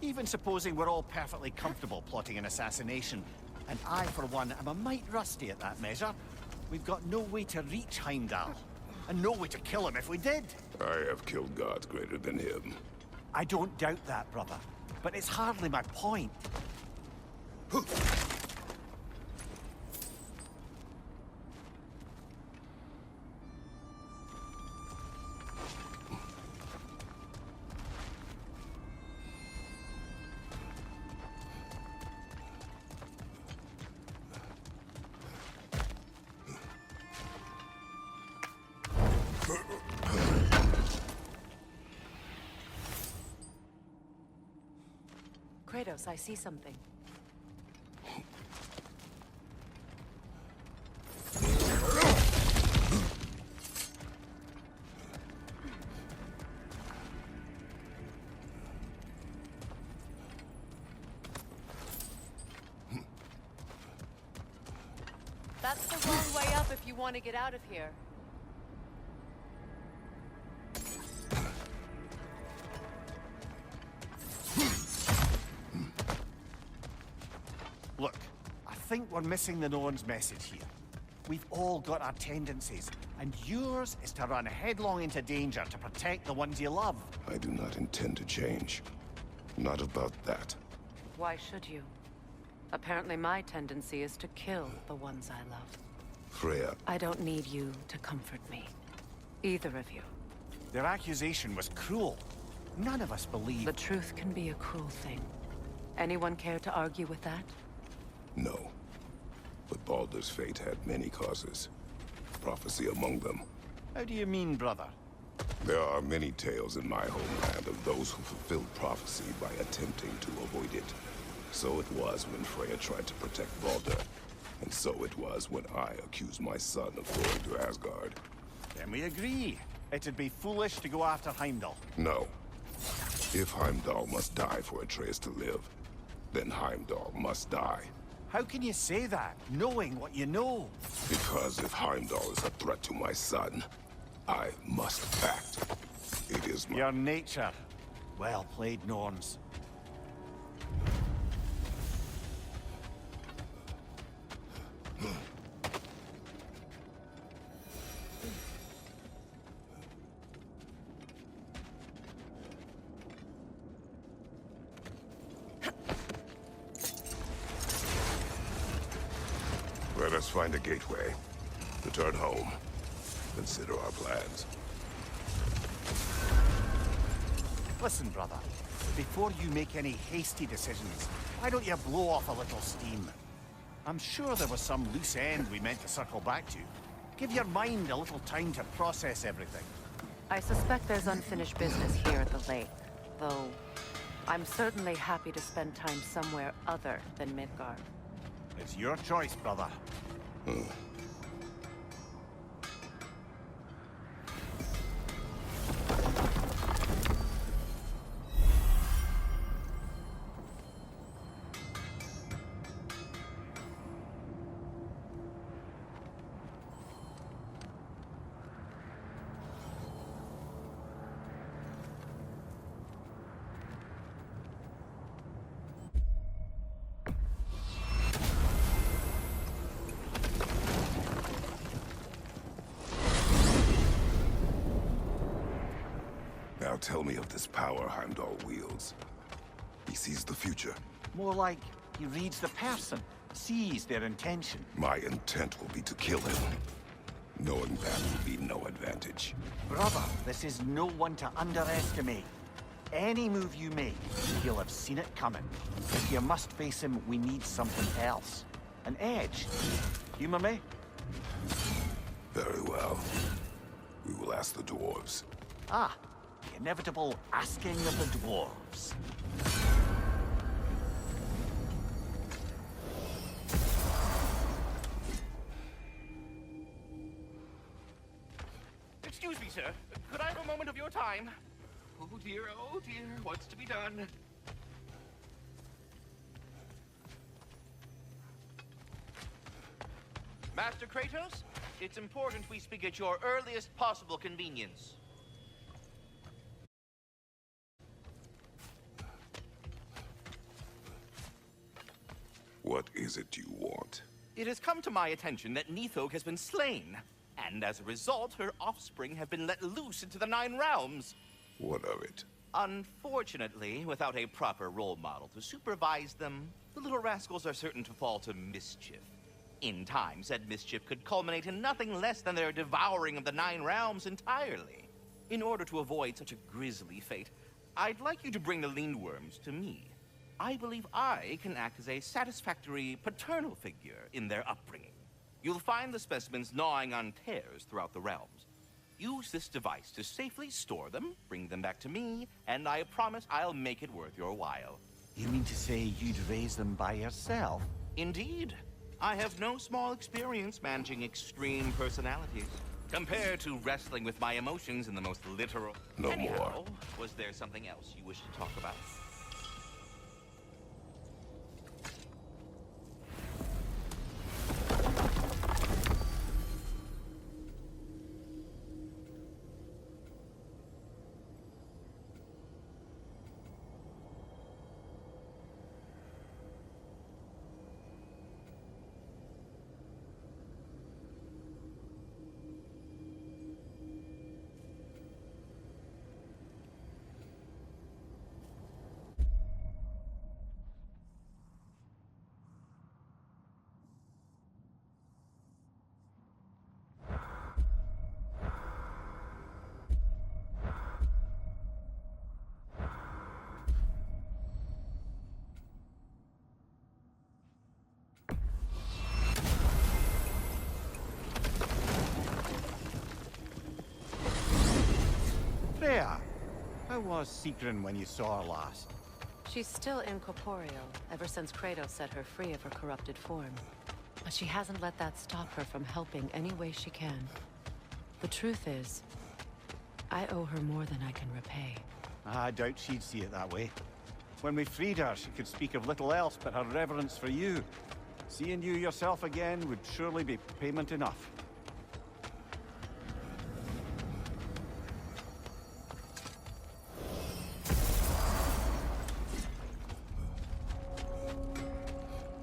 Even supposing we're all perfectly comfortable plotting an assassination, and I, for one, am a mite rusty at that measure, we've got no way to reach Heimdall, and no way to kill him if we did. I have killed gods greater than him. I don't doubt that, brother, but it's hardly my point. Kratos, I see something. That's the wrong way up if you want to get out of here. Look, I think we're missing the Norn's message here. We've all got our tendencies, and yours is to run headlong into danger to protect the ones you love. I do not intend to change. Not about that. Why should you? Apparently my tendency is to kill the ones I love. Freya, I don't need you to comfort me. Either of you. Their accusation was cruel. None of us believe... The truth can be a cruel thing. Anyone care to argue with that? no. But Baldur's fate had many causes. Prophecy among them. How do you mean, brother? There are many tales in my homeland of those who fulfilled prophecy by attempting to avoid it. So it was when Freya tried to protect Baldur. And so it was when I accused my son of going to Asgard. Then we agree. It'd be foolish to go after Heimdall. No. If Heimdall must die for Atreus to live, then Heimdall must die. How can you say that, knowing what you know? Because if Heimdall is a threat to my son, I must act. It is my... Your nature. Well played, Norns. Let us find a gateway. Return home. Consider our plans. Listen, brother. Before you make any hasty decisions, why don't you blow off a little steam? I'm sure there was some loose end we meant to circle back to. Give your mind a little time to process everything. I suspect there's unfinished business here at the lake, though I'm certainly happy to spend time somewhere other than Midgard. It's your choice, brother. Now tell me of this power Heimdall wields. He sees the future. More like he reads the person, sees their intention. My intent will be to kill him. Knowing that will be no advantage. Brother, this is no one to underestimate. Any move you make, he'll have seen it coming. If you must face him, we need something else. An edge. Humor me? Very well. We will ask the dwarves. Ah, the inevitable asking of the dwarves. Excuse me, sir. Could I have a moment of your time? Oh dear, what's to be done? Master Kratos, it's important we speak at your earliest possible convenience. What is it you want? It has come to my attention that Nithog has been slain, and as a result, her offspring have been let loose into the Nine Realms. What of it? Unfortunately, without a proper role model to supervise them, the little rascals are certain to fall to mischief. In time, said mischief could culminate in nothing less than their devouring of the Nine Realms entirely. In order to avoid such a grisly fate, I'd like you to bring the Lindworms to me. I believe I can act as a satisfactory paternal figure in their upbringing. You'll find the specimens gnawing on tears throughout the realms. Use this device to safely store them, bring them back to me, and I promise I'll make it worth your while. You mean to say you'd raise them by yourself? Indeed. I have no small experience managing extreme personalities. Compared to wrestling with my emotions in the most literal... No Anyhow, more. was there something else you wish to talk about? Freya, how was Sigrun when you saw her last? She's still incorporeal, ever since Kratos set her free of her corrupted form. But she hasn't let that stop her from helping any way she can. The truth is, I owe her more than I can repay. I doubt she'd see it that way. When we freed her, she could speak of little else but her reverence for you. Seeing you yourself again would surely be payment enough.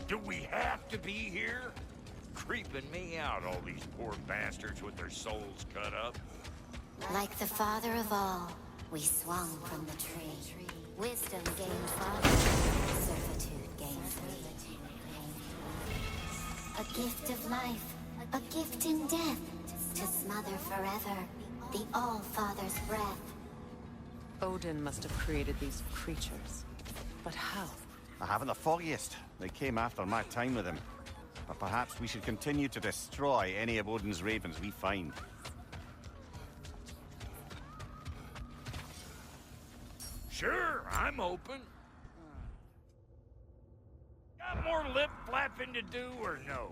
Do we have to be here? Creeping me out, all these poor bastards with their souls cut up. Like the father of all, we swung from the tree. Wisdom gained father, servitude gained free. A gift of life, a gift in death, to smother forever the All-Father's breath. Odin must have created these creatures. But how? I haven't the foggiest. They came after my time with him. But perhaps we should continue to destroy any of Odin's ravens we find. Sure, I'm open. Got more lip flapping to do or no?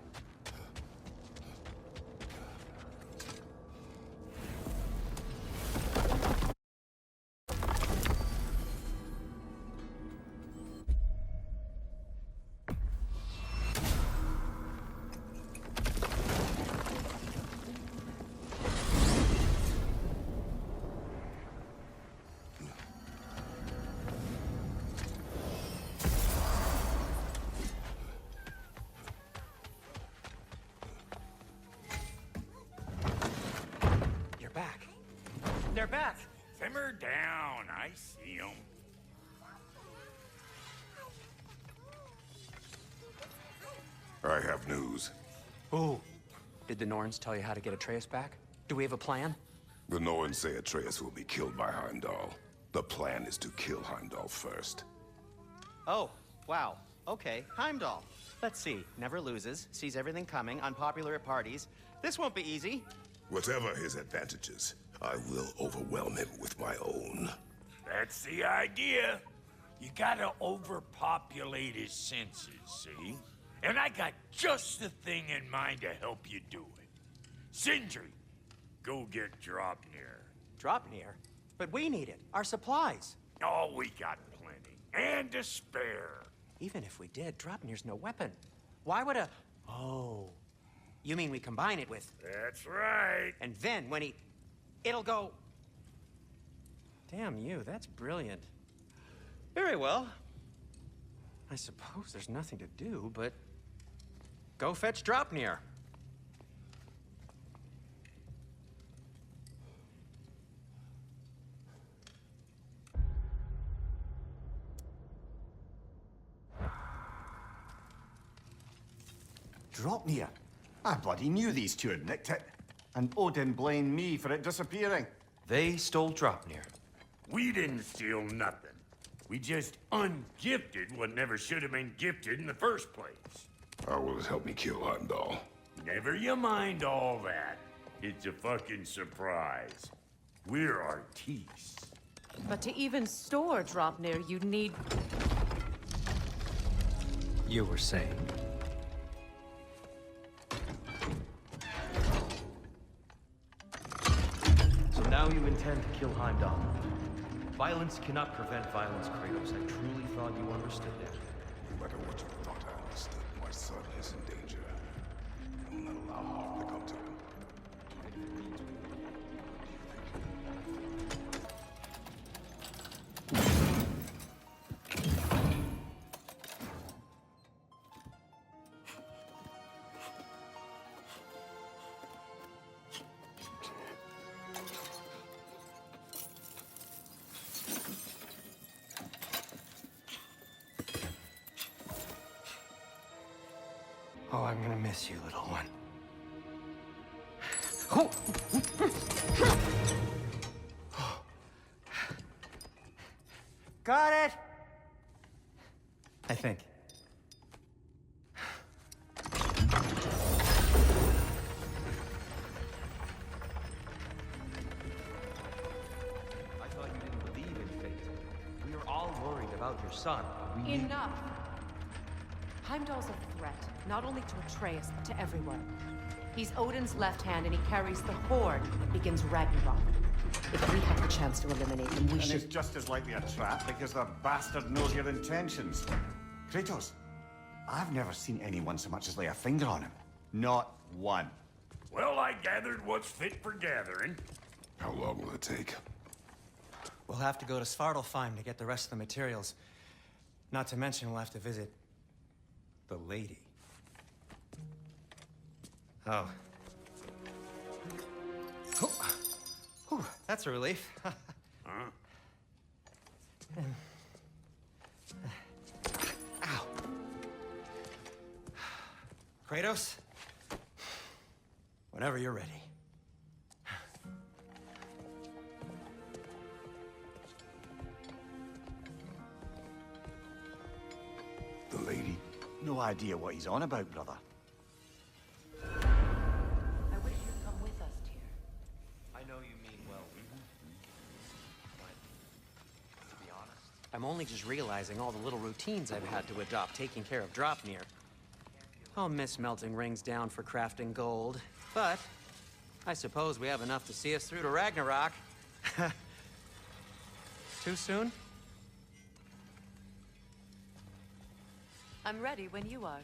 They're back! Simmer down, I see 'em. I have news. Ooh. Did the Norns tell you how to get Atreus back? Do we have a plan? The Norns say Atreus will be killed by Heimdall. The plan is to kill Heimdall first. Oh, wow. Okay, Heimdall. Let's see. Never loses, sees everything coming, unpopular at parties. This won't be easy. Whatever his advantages, I will overwhelm him with my own. That's the idea. You gotta overpopulate his senses, see? And I got just the thing in mind to help you do it. Sindri, go get Draupnir. Draupnir? But we need it. Our supplies. Oh, we got plenty. And to spare. Even if we did, Draupnir's no weapon. Why would a... Oh. You mean we combine it with... That's right. And then when he... It'll go... Damn you, that's brilliant. Very well. I suppose there's nothing to do, but Go fetch Dropnir. Dropnir? I bloody knew these two had nicked it. And Odin blamed me for it disappearing. They stole Dropnir. We didn't steal nothing. We just ungifted what never should have been gifted in the first place. How will it help me kill Heimdall? Never you mind all that. It's a fucking surprise. We're artistes. But to even store Dropnir, you'd need... You were saying? So now you intend to kill Heimdall. Violence cannot prevent violence, Kratos. I truly thought you understood that. No matter what you thought I understood, my son is in danger. I will not allow harm to come to him. Oh, I'm gonna miss you, little one. Got it! I think. I thought you didn't believe in fate. We were all worried about your son. We knew- Enough! Heimdall's a threat, not only to Atreus, but to everyone. He's Odin's left hand, and he carries the Horde that begins Ragnarok. If we have the chance to eliminate him, we And should... it's just as likely a trap because the bastard knows your intentions. Kratos, I've never seen anyone so much as lay a finger on him. Not one. Well, I gathered what's fit for gathering. How long will it take? We'll have to go to Svartalfheim to get the rest of the materials. Not to mention we'll have to visit the lady. Oh. Whew, that's a relief. Ow. Kratos? Whenever you're ready. The lady? No idea what he's on about, brother. I wish you'd come with us, dear. I know you mean well. But, to be honest, I'm only just realizing all the little routines I've had to adopt taking care of Dropnir. I'll miss melting rings down for crafting gold, but I suppose we have enough to see us through to Ragnarok. Too soon? I'm ready when you are.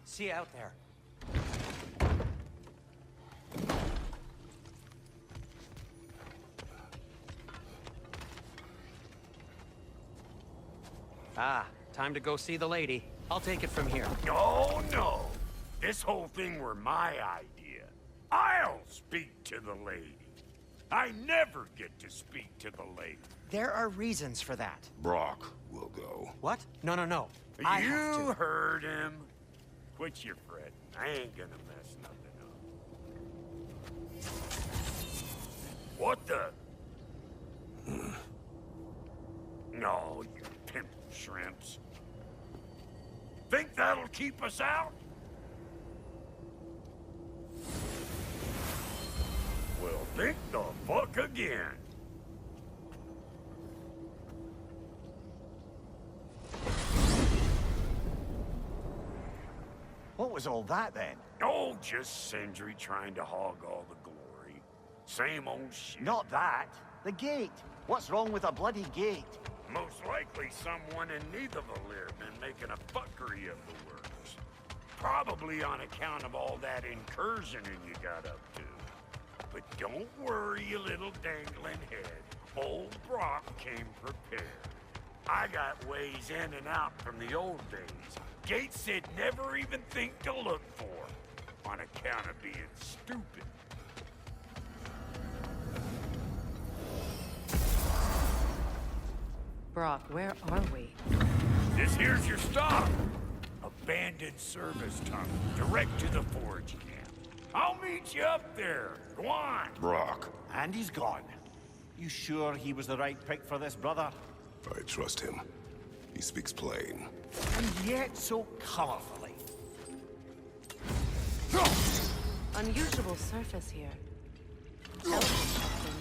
See you out there. Ah, time to go see the lady. I'll take it from here. No, no. This whole thing were my idea. I'll speak to the lady. I never get to speak to the lady. There are reasons for that. Brock will go. What? No, no, no. I have You to. heard him. Quit your fretting. I ain't gonna mess nothing up. What the? No, you pimp shrimps. Think that'll keep us out? Well, think the fuck again. What was all that then? Oh, just Sindri trying to hog all the glory. Same old shit. Not that. The gate. What's wrong with a bloody gate? Most likely someone in Neitherville been making a fuckery of the works. Probably on account of all that incursioning you got up to. But don't worry, you little dangling head. Old Brock came prepared. I got ways in and out from the old days. Gates said never even think to look for, on account of being stupid. Brock, where are we? This here's your stop. Abandoned service tunnel, direct to the forge camp. I'll meet you up there. Go on. Brock, And he's gone. You sure he was the right pick for this, brother? I trust him. He speaks plain. And yet so colorfully. Unusual surface here. Elegant something.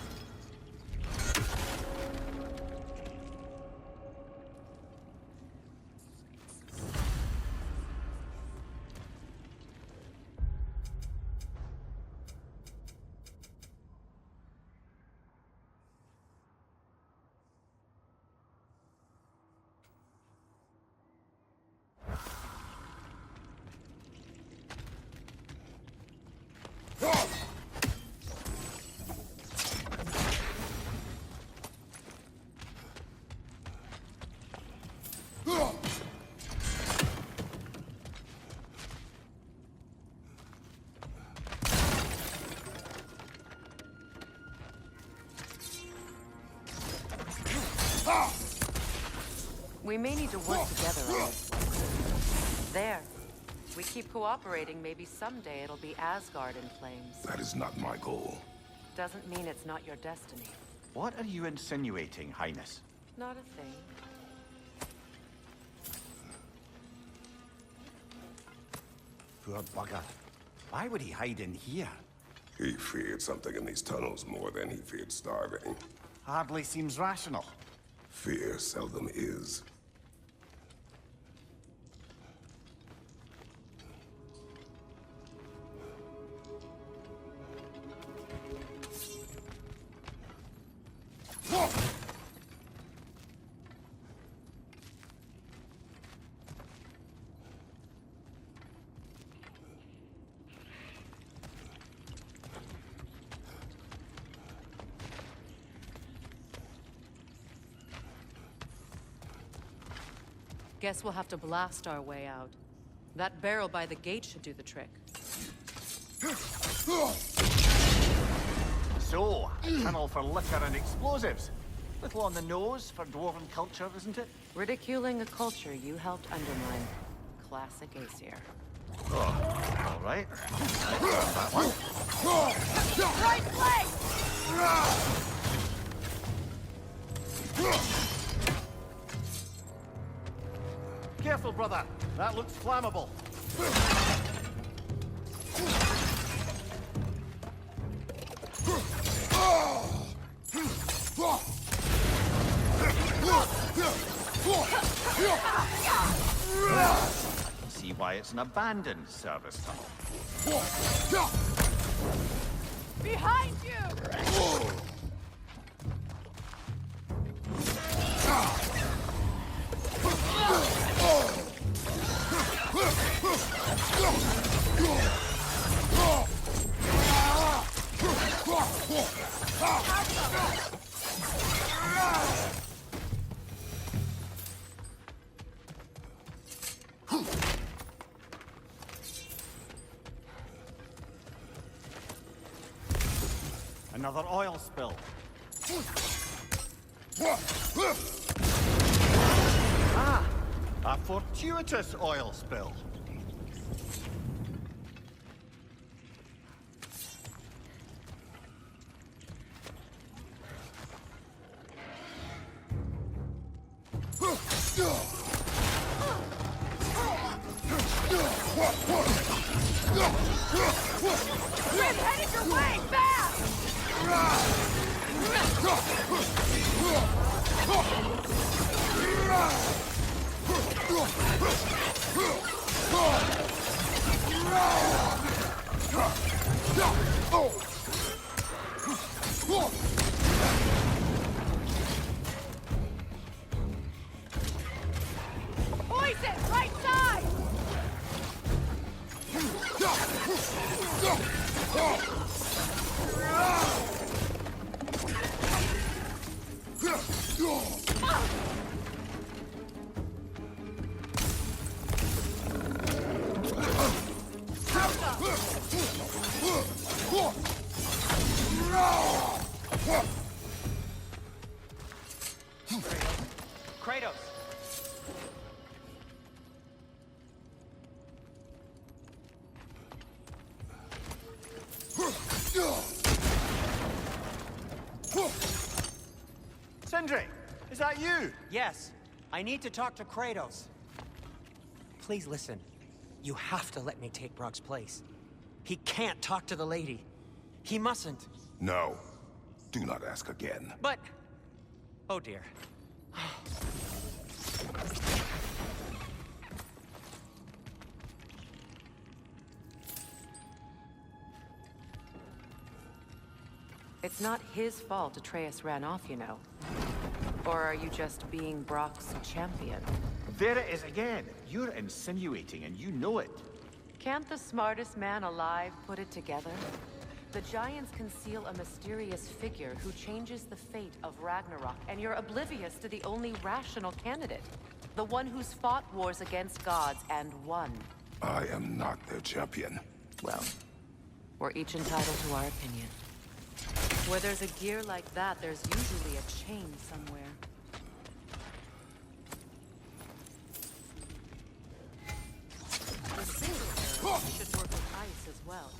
We may need to work together on this one. There. We keep cooperating, maybe someday it'll be Asgard in flames. That is not my goal. Doesn't mean it's not your destiny. What are you insinuating, Highness? Not a thing. Poor bugger. Why would he hide in here? He feared something in these tunnels more than he feared starving. Hardly seems rational. Fear seldom is. Guess we'll have to blast our way out. That barrel by the gate should do the trick. So, a tunnel for liquor and explosives. Little on the nose for dwarven culture, isn't it? Ridiculing a culture you helped undermine. Classic Aesir. All right. Right place! Careful, brother. That looks flammable. See why it's an abandoned service tunnel. Behind you! Another oil spill. Ah! A fortuitous oil spill. Grim, headed your way! Fast! Kratos! Sindri, is that you? Yes, I need to talk to Kratos. Please listen. You have to let me take Brock's place. He can't talk to the lady. He mustn't. No. Do not ask again. But... Oh dear. It's not his fault Atreus ran off, you know. Or are you just being Brock's champion? There it is again. You're insinuating and you know it. Can't the smartest man alive put it together? The Giants conceal a mysterious figure who changes the fate of Ragnarok, and you're oblivious to the only rational candidate. The one who's fought wars against gods and won. I am not their champion. Well, we're each entitled to our opinion. Where there's a gear like that, there's usually a chain somewhere. The single arrow should work with ice as well.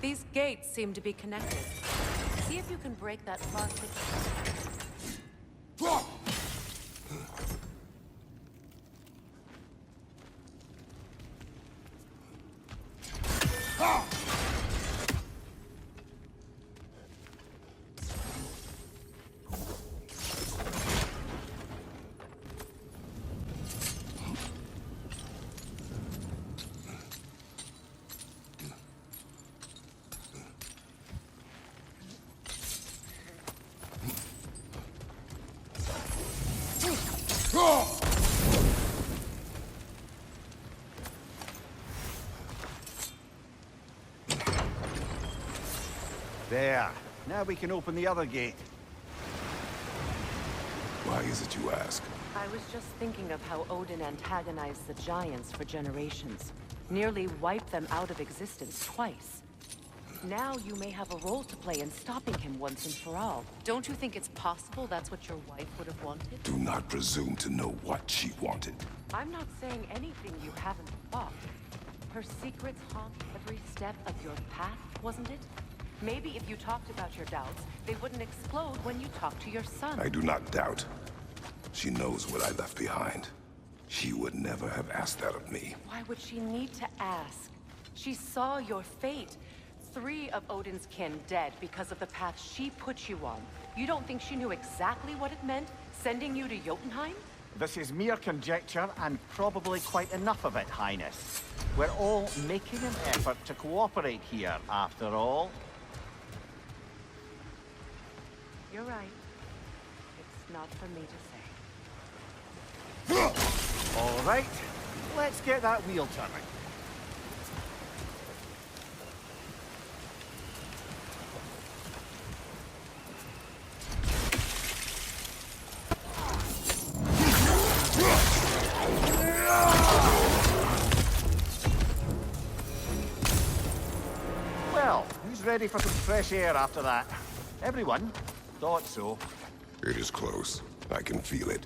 These gates seem to be connected. See if you can break that far fixture. There. Now we can open the other gate. Why is it you ask? I was just thinking of how Odin antagonized the Giants for generations. Nearly wiped them out of existence twice. Now you may have a role to play in stopping him once and for all. Don't you think it's possible that's what your wife would have wanted? Do not presume to know what she wanted. I'm not saying anything you haven't thought. Her secrets haunt every step of your path, wasn't it? Maybe if you talked about your doubts, they wouldn't explode when you talked to your son. I do not doubt. She knows what I left behind. She would never have asked that of me. Why would she need to ask? She saw your fate. 3 of Odin's kin dead because of the path she put you on. You don't think she knew exactly what it meant, sending you to Jotunheim? This is mere conjecture, and probably quite enough of it, Highness. We're all making an effort to cooperate here, after all. You're right. It's not for me to say. All right, let's get that wheel turning. Well, who's ready for some fresh air after that? Everyone? Thought so. It is close. I can feel it.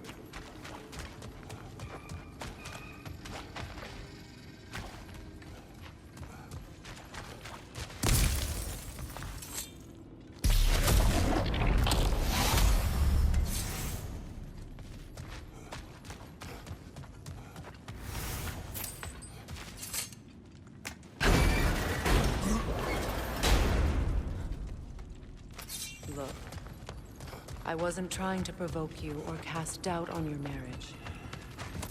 I wasn't trying to provoke you or cast doubt on your marriage.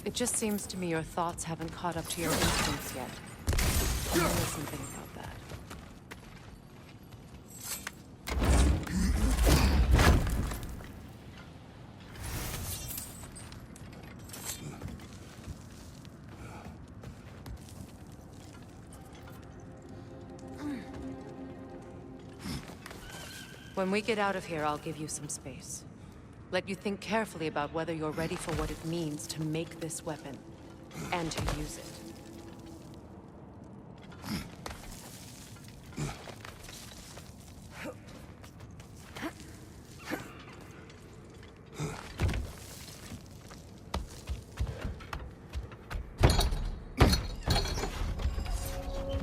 It just seems to me your thoughts haven't caught up to your instincts yet. I know something about that. When we get out of here, I'll give you some space. Let you think carefully about whether you're ready for what it means to make this weapon, and to use it.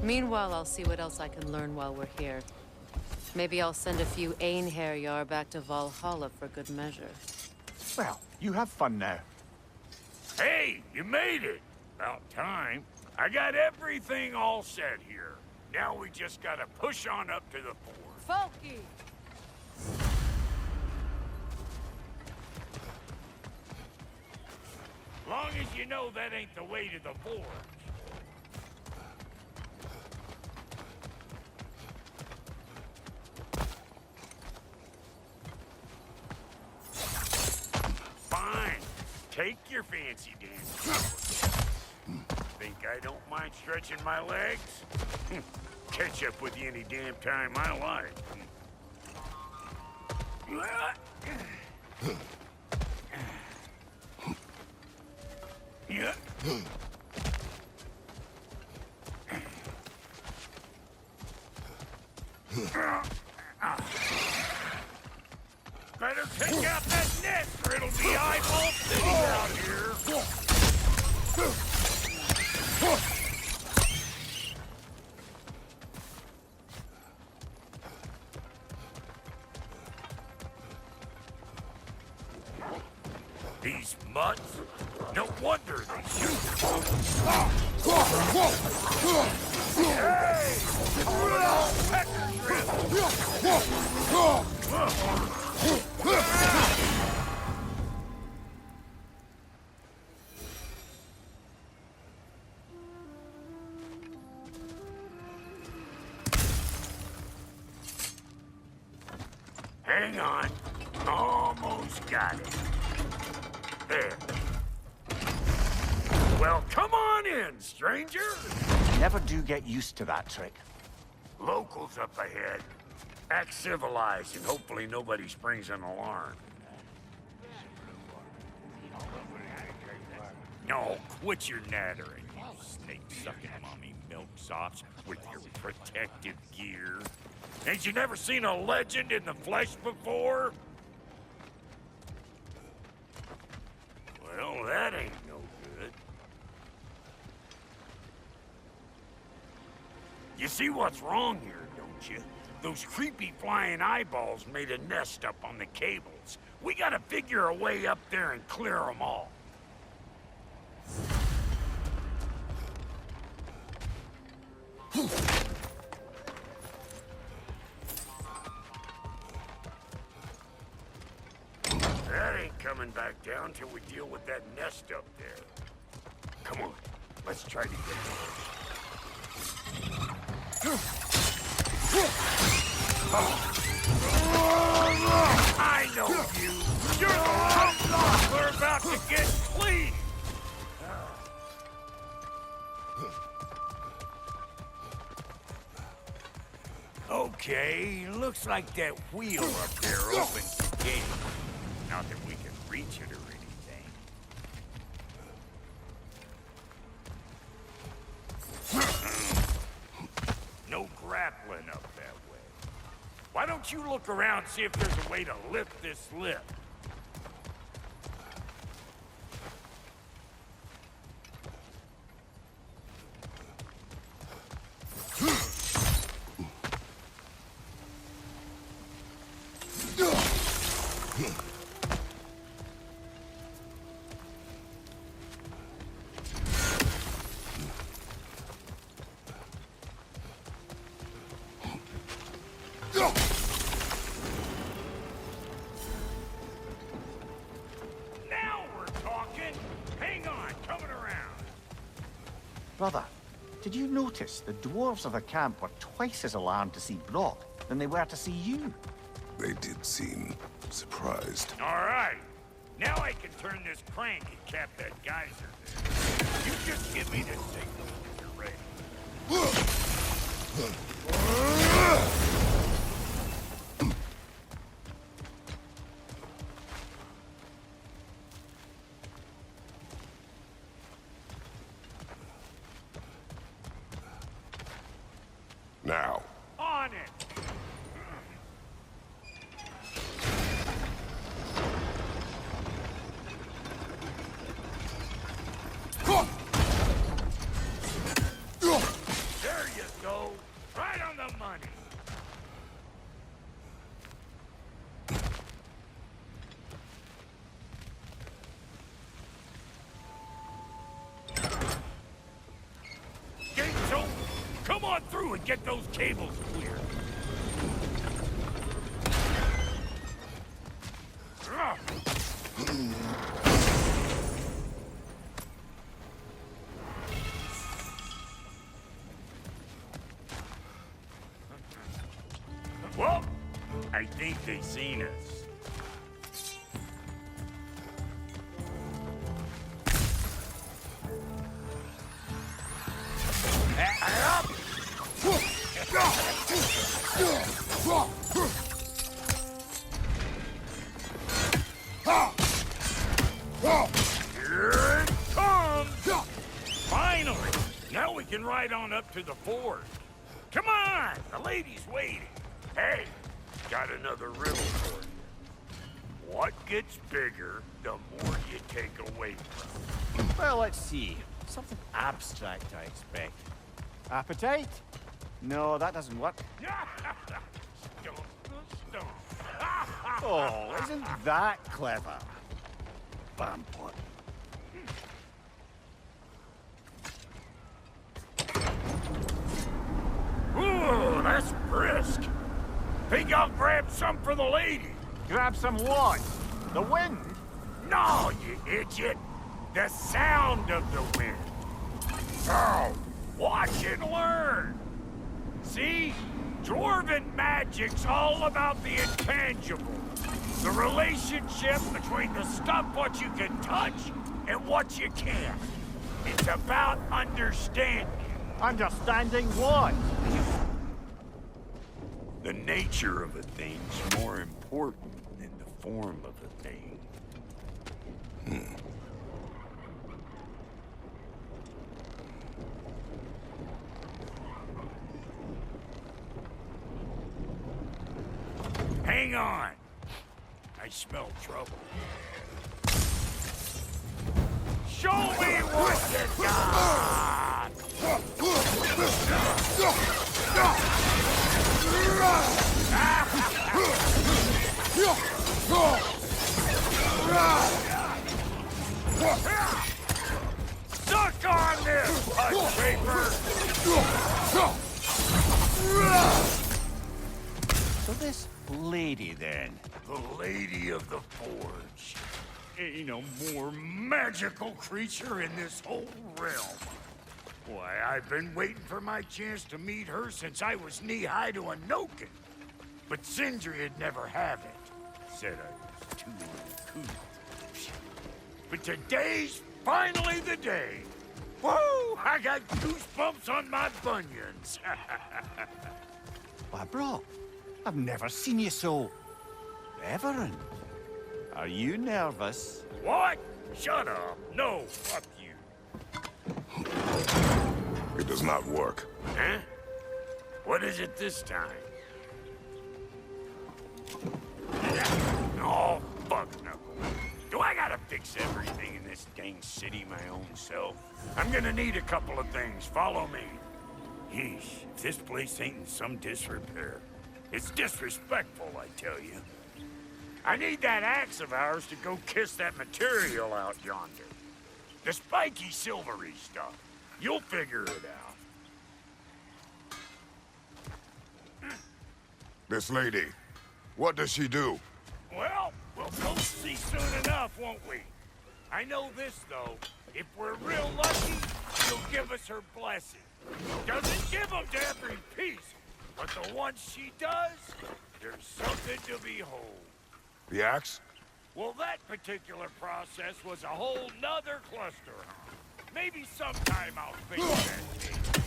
Meanwhile, I'll see what else I can learn while we're here. Maybe I'll send a few Einherjar back to Valhalla for good measure. Well, you have fun now. Hey, you made it! About time. I got everything all set here. Now we just gotta push on up to the fort. Folky! Long as you know that ain't the way to the forge. Fine. Take your fancy dance. Think I don't mind stretching my legs? Catch up with you any damn time I like. Yeah. Better take out that nest or it'll be eyeball city out here. These mutts? No wonder they shoot. Hey! Hang on. Almost got it. There. Well, come on in, stranger. Never do get used to that trick. Locals up ahead. Act civilized and hopefully nobody springs an alarm. No, quit your nattering, you snake-sucking mommy milksops with your protective gear. Ain't you never seen a legend in the flesh before? Well, that ain't no good. You see what's wrong here, don't you? Those creepy flying eyeballs made a nest up on the cables. We gotta figure a way up there and clear them all. That ain't coming back down till we deal with that nest up there. Come on, let's try to get I know you! You're the tough we're about to get clean! Okay, looks like that wheel up there opens the gate. Not that we can reach it or anything. No grappling up that way. Why don't you look around and see if there's a way to lift this lift? Brother, did you notice the dwarves of the camp were twice as alarmed to see Brock than they were to see you? They did seem surprised. All right. Now I can turn this crank and cap that geyser there. You just give me the signal when you're ready. Now. On it! There you go. Right on the money. Gates open. Come on through and get those cables clear. Well, I think they seen us. Here it comes! Finally! Now we can ride on up to the fort. Come on! The lady's waiting. Hey, got another riddle for you. What gets bigger, the more you take away from? Well, let's see. Something abstract, I expect. Appetite? No, that doesn't work. Stomp. Oh, isn't that clever? Vampire. Ooh, that's brisk. Think I'll grab some for the lady. Grab some what? The wind? No, you idiot. The sound of the wind. Oh, watch and learn. See? Dwarven magic's all about the intangible. The relationship between the stuff what you can touch and what you can't. It's about understanding. Understanding what? The nature of a thing's more important than the form of a thing. Hang on. I smell trouble. Show me what you got! Suck on this, punch paper! So this lady, then? The Lady of the Forge. Ain't a more magical creature in this whole realm. Why, I've been waiting for my chance to meet her since I was knee-high to a Noken. But Sindri'd never have it. Said I was too uncouth. But today's finally the day. Woo! I got goosebumps on my bunions. Why, bro, I've never seen you so... reverent. Are you nervous? What? Shut up. No, fuck you. It does not work. Huh? What is it this time? Oh, fuck no. Do I gotta fix everything in this dang city my own self? I'm gonna need a couple of things. Follow me. Yeesh, if this place ain't in some disrepair. It's disrespectful, I tell you. I need that axe of ours to go kiss that material out yonder. The spiky silvery stuff. You'll figure it out. This lady, what does she do? Well, we'll both see soon enough, won't we? I know this, though. If we're real lucky, she'll give us her blessing. Doesn't give them to every piece, but the ones she does, there's something to behold. The axe? Well, that particular process was a whole nother cluster, huh? Maybe sometime I'll fix that thing.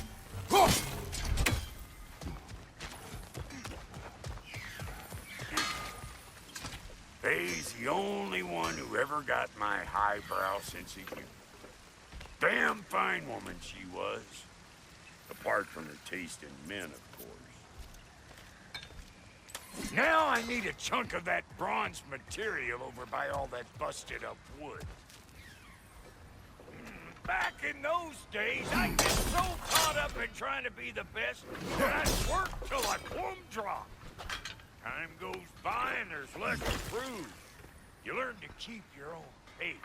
Faye's the only one who ever got my highbrow sense of humor. Damn fine woman she was. Apart from her taste in men, of course. Now I need a chunk of that bronze material over by all that busted up wood. Back in those days, I get so caught up in trying to be the best that I'd work till I plumb drop. Time goes by and there's less to prove. You learn to keep your own pace.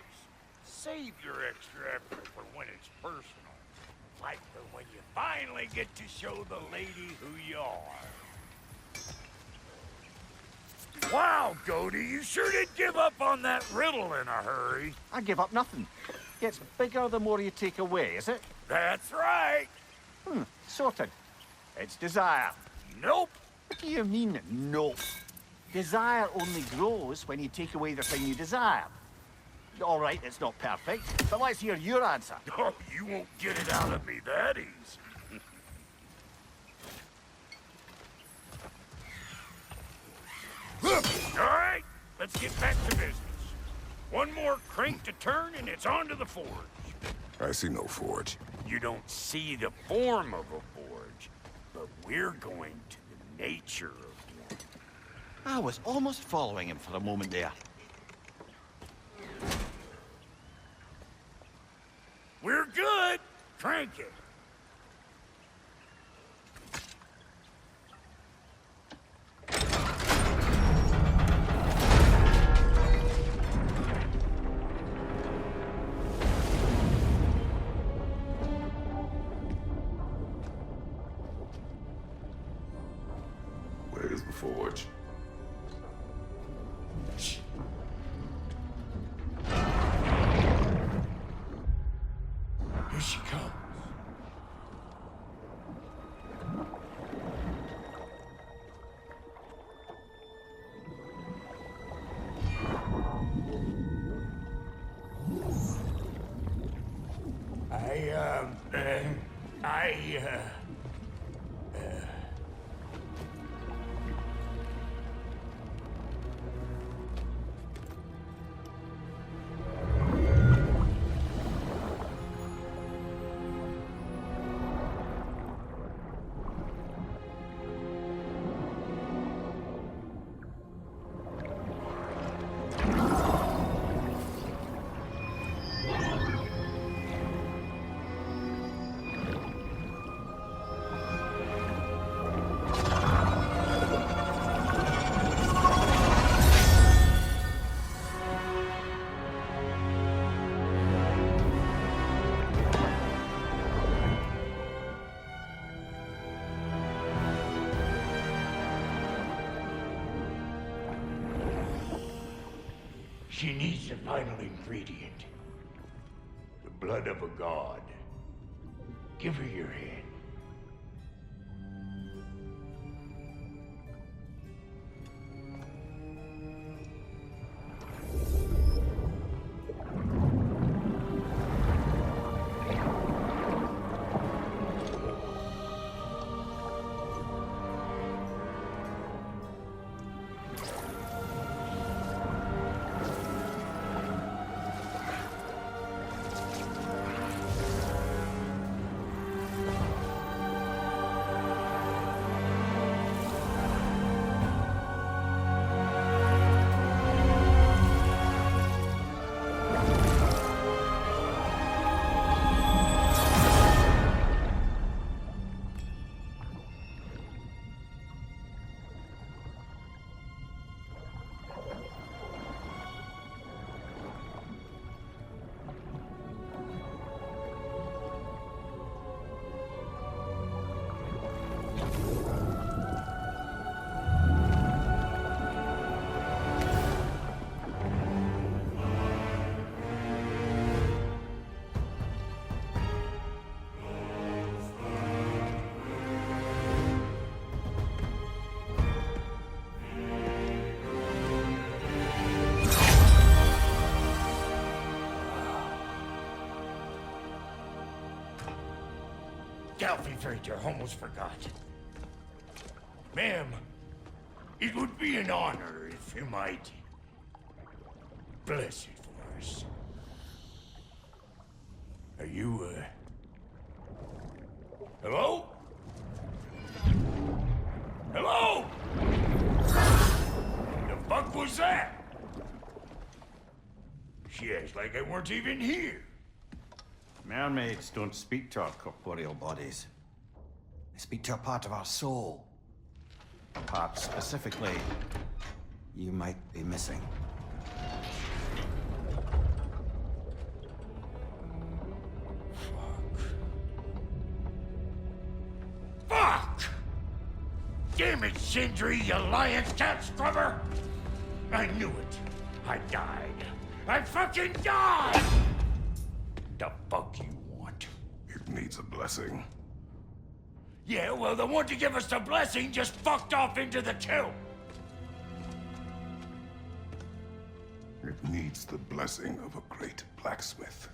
Save your extra effort for when it's personal. Like for when you finally get to show the lady who you are. Wow, Goody, you sure did give up on that riddle in a hurry. I give up nothing. Gets bigger the more you take away, is it? That's right. Sorted. It's desire. Nope. What do you mean, no? Desire only grows when you take away the thing you desire. All right, it's not perfect, but let's hear your answer. Oh, you won't get it out of me that easy. All right, let's get back to business. One more crank to turn and it's on to the forge. I see no forge. You don't see the form of a forge, but we're going to the nature of one. I was almost following him for a moment there. We're good. Crank it. Where's the forge? Here she comes. She needs the final ingredient. The blood of a god. Give her your hand. Scalpy Freighter, almost forgot. Ma'am, it would be an honor if you might bless it for us. Are you, hello? Hello? The fuck was that? She acts like I weren't even here. Mermaids don't speak to our corporeal bodies. They speak to a part of our soul. A part specifically you might be missing. Fuck! Damn it, Sindri, you lion cat scrubber! I knew it. I died. I fucking died! The fuck you want? It needs a blessing. Yeah, well, the one to give us the blessing just fucked off into the tomb. It needs the blessing of a great blacksmith.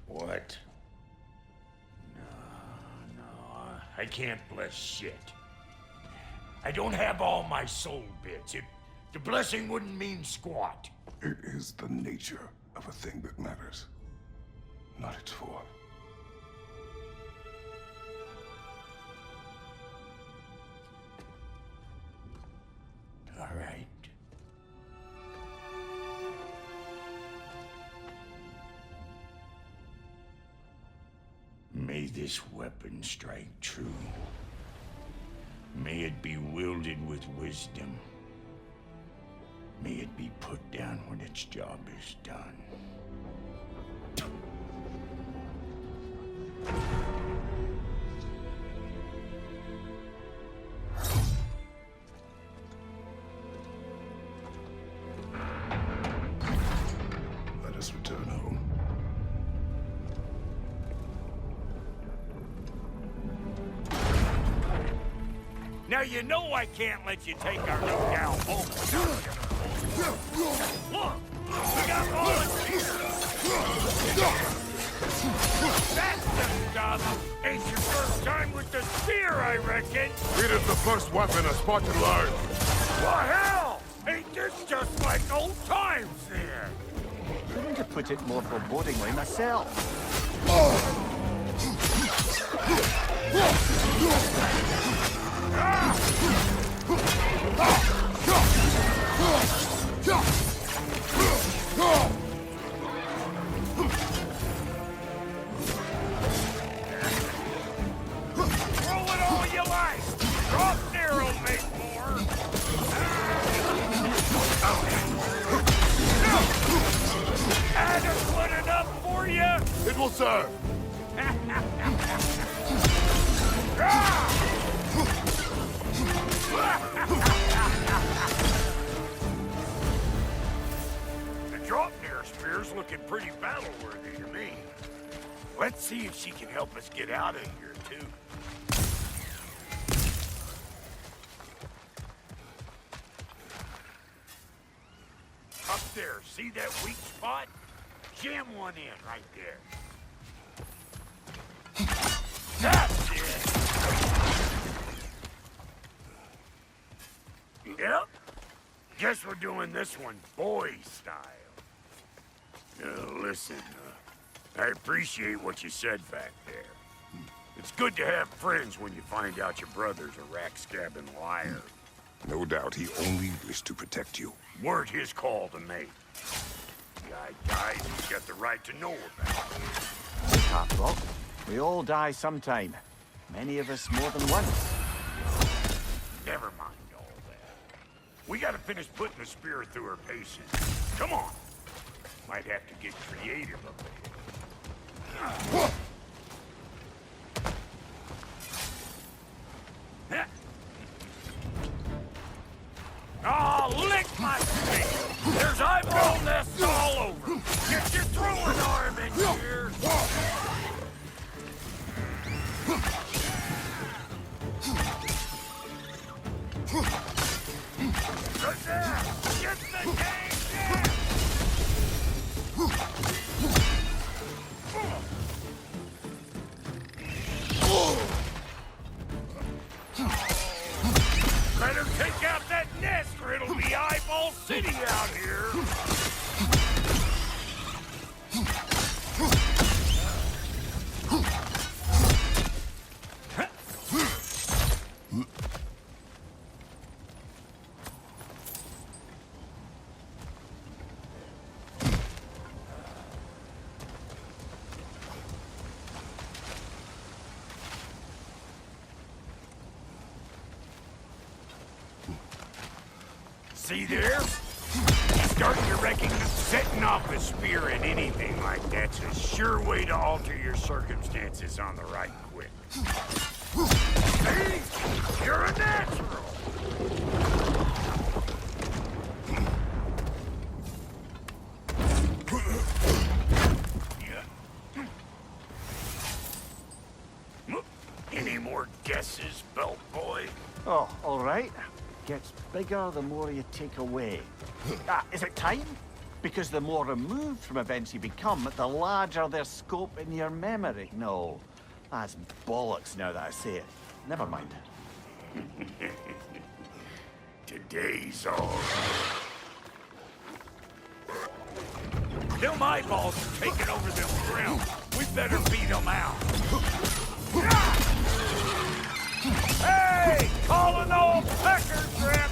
What? No, I can't bless shit. I don't have all my soul bits. The blessing wouldn't mean squat. It is the nature of a thing that matters, not its form. All right. May this weapon strike true. May it be wielded with wisdom. May it be put down when its job is done. Let us return home. Now you know I can't let you take our little gal home. Look! We got volunteers! That's the stuff! Ain't your first time with the spear, I reckon! It is the first weapon a Spartan learned. Well, hell! Ain't this just like old times then? Couldn't have put it more forebodingly myself. Throw it all you like! Drop narrow, make more! Adequate enough for you? It will serve. The drop near spear's looking pretty battle-worthy to me. Let's see if she can help us get out of here, too. Up there, see that weak spot? Jam one in right there. That's it! Yep. Guess we're doing this one boy style. Listen, I appreciate what you said back there. It's good to have friends when you find out your brother's a rack-scabbing liar. No doubt he only wished to protect you. Weren't his call to make. The guy dies, he's got the right to know about it. After all, we all die sometime. Many of us more than once. Never mind all that. We gotta finish putting the spear through her patience. Come on. Might have to get creative a bit. Oh, lick my face! There's eyeball nests all over! Get your throwing arm in here! Right there! Get the dang See there? Starting to reckon setting off a spear at anything like that's a sure way to alter your circumstances on the right quick. See? You're a natural! Any more guesses, belt boy? Oh, all right. Gets bigger the more you take away. Is it time? Because the more removed from events you become, the larger their scope in your memory. No, that's bollocks now that I say it. Never mind. Today's all. Them eyeballs are taking over them realms. We better beat them out. Hey! Calling all pecker trip!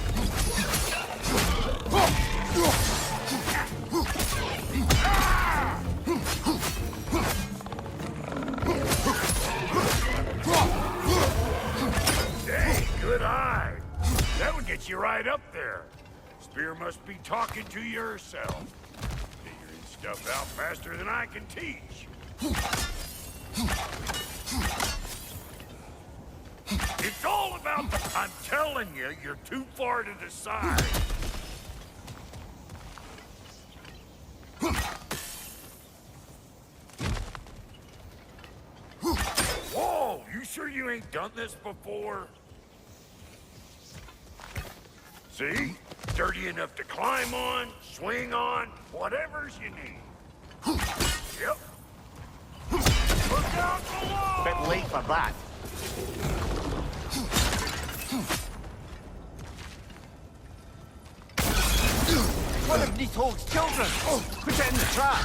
Dang, good eye. That would get you right up there. Spear must be talking to yourself. Figuring stuff out faster than I can teach. It's all about the... I'm telling you, you're too far to the side. Whoa, you sure you ain't done this before? See? Sturdy enough to climb on, swing on, whatever's you need. Yep. Look out below! Bit late for that. One of Neathog's children! Put it in the trap!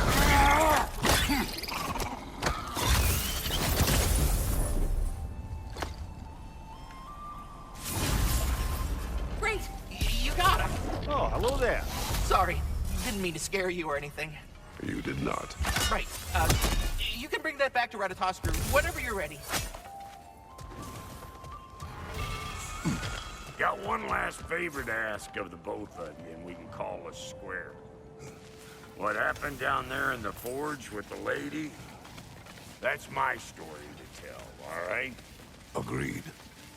Great! You got him! Oh, hello there. Sorry, didn't mean to scare you or anything. You did not. Right, you can bring that back to Ratatoskru whenever you're ready. Got one last favor to ask of the both of you, and we can call us square. What happened down there in the forge with the lady? That's my story to tell, all right? Agreed.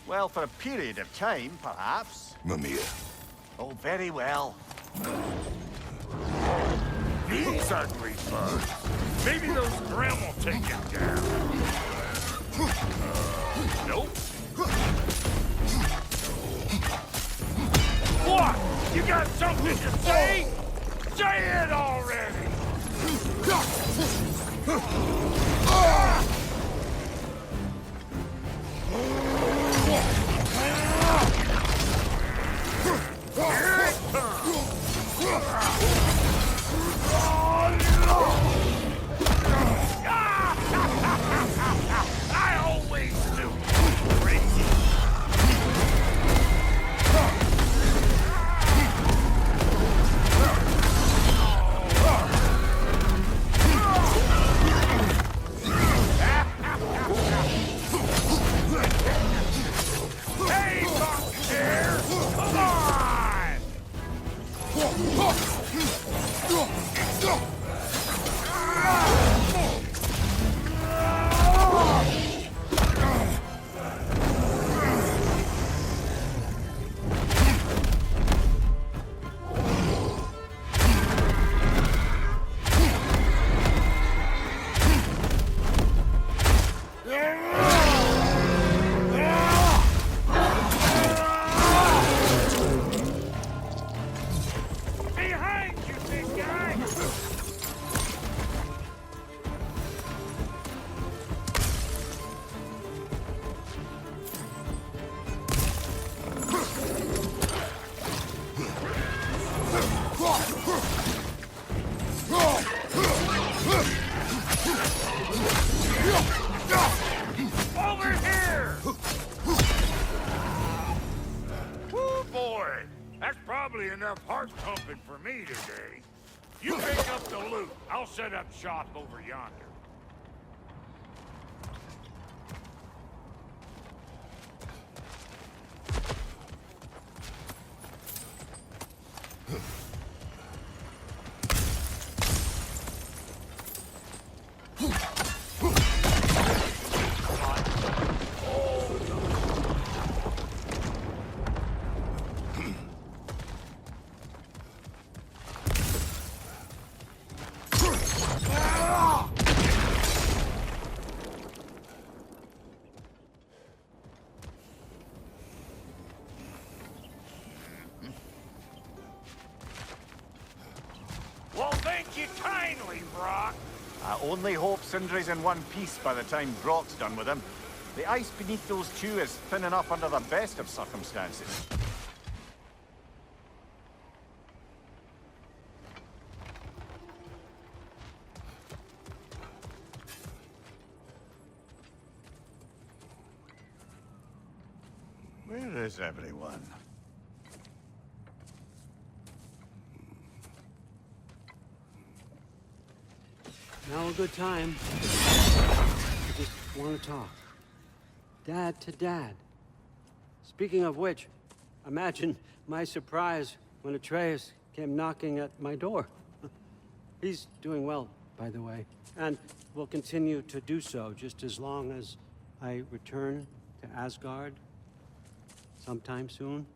Well, for a period of time, perhaps. Mamiya. Oh, very well. These ugly bugs. Maybe those Grim will take him down. Nope. What? You got something to say? Say it already! Here it comes! I always knew you were crazy. Hey, Buckshare! Come on! Behind you, big guy! Over here! Woo, boy! That's probably enough heart pumping for me today. You pick up the loot. I'll set up shop over yonder. only hope Sindri's in one piece by the time Brock's done with him. The ice beneath those two is thin enough under the best of circumstances. Where is everyone? Now a good time. I just want to talk. Dad to Dad. Speaking of which, imagine my surprise when Atreus came knocking at my door. He's doing well, by the way, and will continue to do so just as long as I return to Asgard sometime soon.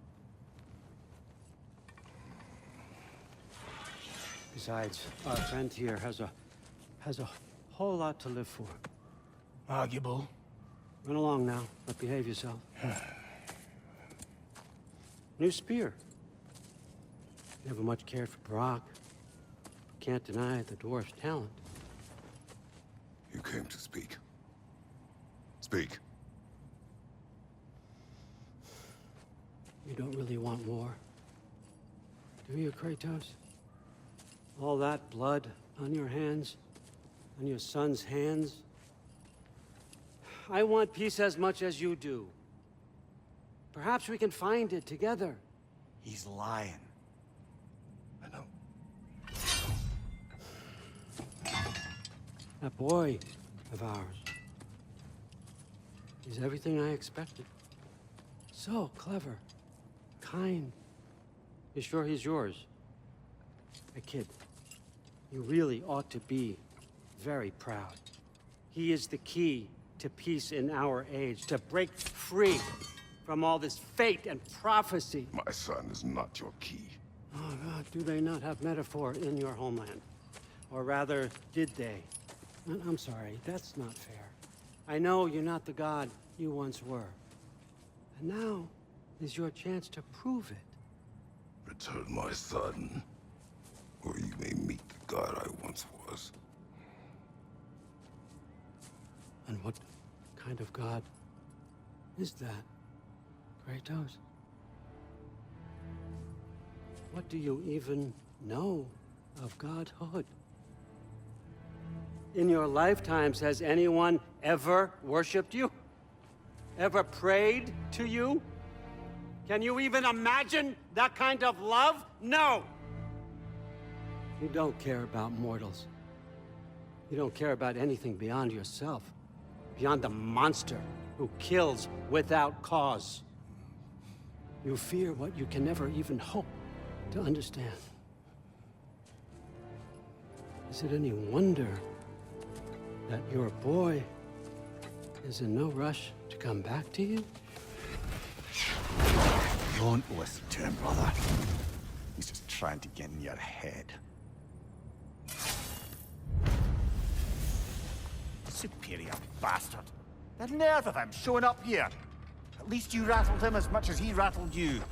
Besides, our friend here has a whole lot to live for. Arguable. Run along now, but behave yourself. New spear. Never much cared for Brock. Can't deny the dwarf's talent. You came to speak. Speak. You don't really want war, do you, Kratos? All that blood on your hands, on your son's hands. I want peace as much as you do. Perhaps we can find it together. He's lying. I know. That boy of ours. He's everything I expected. So clever, kind. You sure he's yours? A kid. You really ought to be very proud. He is the key to peace in our age, to break free from all this fate and prophecy. My son is not your key. Oh, God, do they not have metaphor in your homeland? Or rather, did they? I'm sorry, that's not fair. I know you're not the god you once were. And now is your chance to prove it. Return my son, or you may meet the god I once was. And what kind of god is that, Kratos? What do you even know of godhood? In your lifetimes, has anyone ever worshipped you? Ever prayed to you? Can you even imagine that kind of love? No! You don't care about mortals. You don't care about anything beyond yourself. Beyond the monster who kills without cause. You fear what you can never even hope to understand. Is it any wonder that your boy is in no rush to come back to you? Don't listen to him, brother. He's just trying to get in your head. Superior bastard. The nerve of him showing up here. At least you rattled him as much as he rattled you.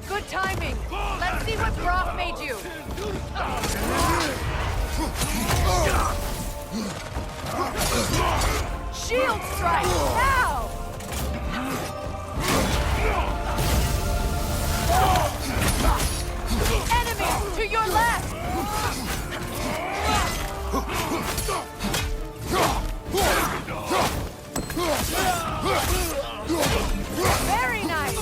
Good timing! Let's see what Brock made you! Shield strike! Now! Enemy to your left! Very nice!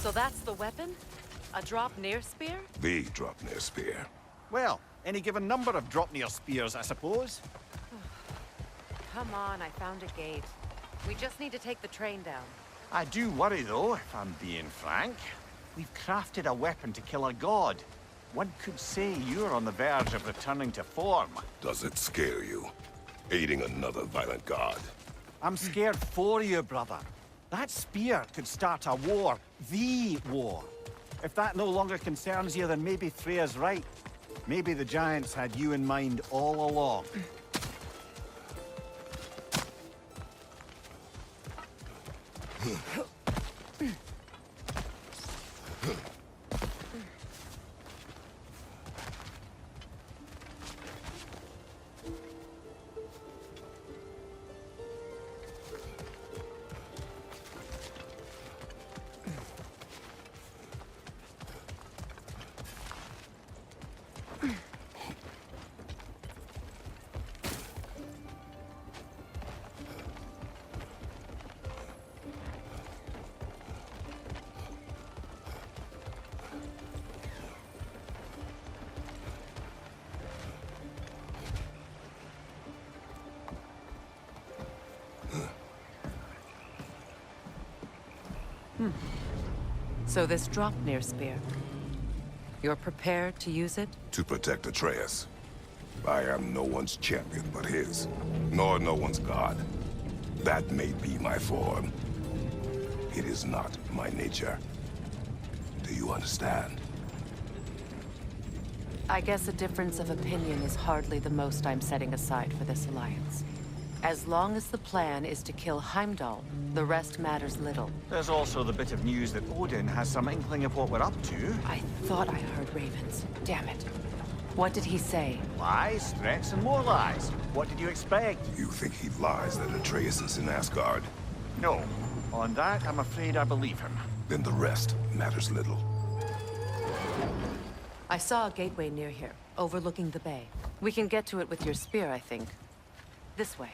So that's the weapon? A Dropnir spear? The Dropnir spear. Well, any given number of Dropnir spears, I suppose. Come on, I found a gate. We just need to take the train down. I do worry, though, if I'm being frank. We've crafted a weapon to kill a god. One could say you're on the verge of returning to form. Does it scare you? Aiding another violent god? I'm scared for you, brother. That spear could start a war. The war. If that no longer concerns you, then maybe Freya's right. Maybe the Giants had you in mind all along. So this Dropnir spear, you're prepared to use it? To protect Atreus. I am no one's champion but his, nor no one's god. That may be my form. It is not my nature. Do you understand? I guess a difference of opinion is hardly the most I'm setting aside for this alliance. As long as the plan is to kill Heimdall, the rest matters little. There's also the bit of news that Odin has some inkling of what we're up to. I thought I heard ravens. Damn it. What did he say? Lies, threats, and more lies. What did you expect? You think he lies that Atreus is in Asgard? No. On that, I'm afraid I believe him. Then the rest matters little. I saw a gateway near here, overlooking the bay. We can get to it with your spear, I think. This way.